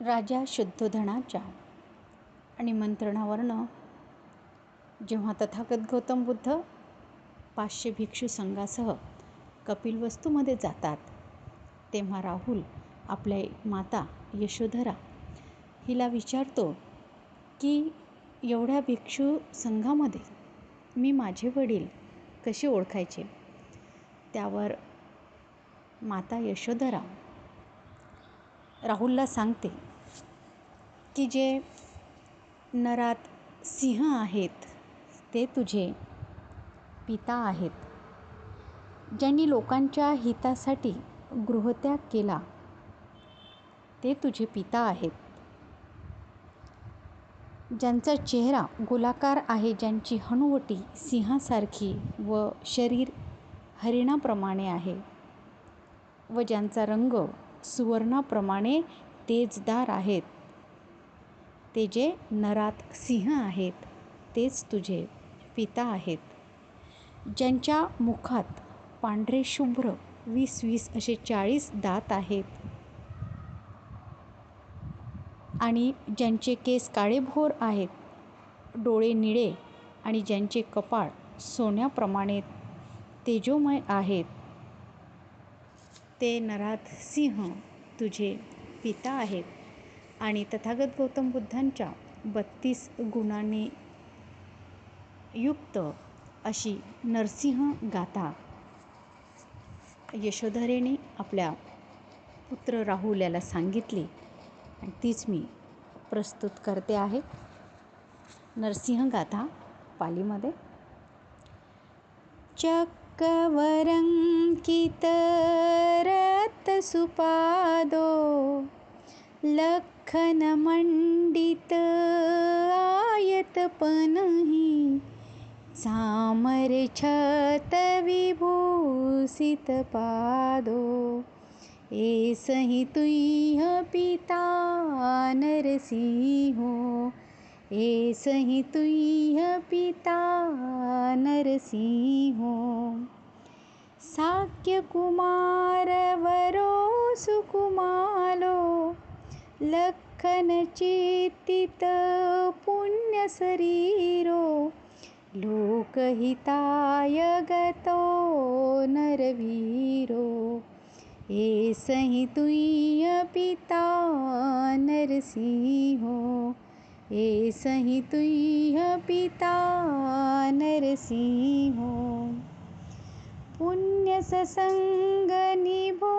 राजा शुद्धोधनाच्या आणि मंत्रणावरनं जेव्हा तथागत गौतम बुद्ध 500 भिक्षू संघासह कपिलवस्तूमध्ये जातात, तेव्हा राहुल आपल्या माता यशोधरा हिला विचारतो की एवढ्या भिक्षू संघामध्ये मी माझे वडील कसे ओळखायचे. त्यावर माता यशोधरा राहुलला सांगते की जे नरात सिंह आहेत ते तुझे पिता आहेत, ज्यांनी लोकांच्या हितासाठी गृहत्याग केला ते तुझे पिता आहेत, ज्यांचा चेहरा गोलाकार आहे, ज्यांची हनुवटी सिंहासारखी व शरीर हरिणाप्रमाणे आहे व ज्यांचा रंग सुवर्णाप्रमाणे तेजदार आहेत, ते जे नरात सिंह आहेत तेच तुझे पिता आहेत, ज्यांच्या मुखात पांढरे शुभ्र 20 असे 40 दात आहेत आणि ज्यांचे केस काळेभोर आहेत, डोळे निळे आणि ज्यांचे कपाळ सोन्याप्रमाणे तेजोमय आहेत, ते नरात सिंह तुझे पिता आहेत. आणि तथागत गौतम बुद्धांच्या 32 गुणांनी युक्त अशी नरसिंह गाथा यशोधरेने आपल्या पुत्र राहुल याला सांगितली आणि तीच मी प्रस्तुत करते आहे. नरसिंह गाथा पालीमध्ये. चक्रवरंकित रत्नसुपादो लखन मंडित आयतपनहि चामर छत विभूषित पादो ऐसहि तुह्य पिता नरसिंहो ऐसहि तुह्य पिता नरसिंहो साक्य कुमार वरो सुकुमालो लखन चित्तित पुण्य शरीरो लोकहिताय गतो नरवीरो ऐसहि तुह्य पिता नरसिंहो ऐसहि तुह्य पिता नरसिंहो पुण्य सत्संग निभो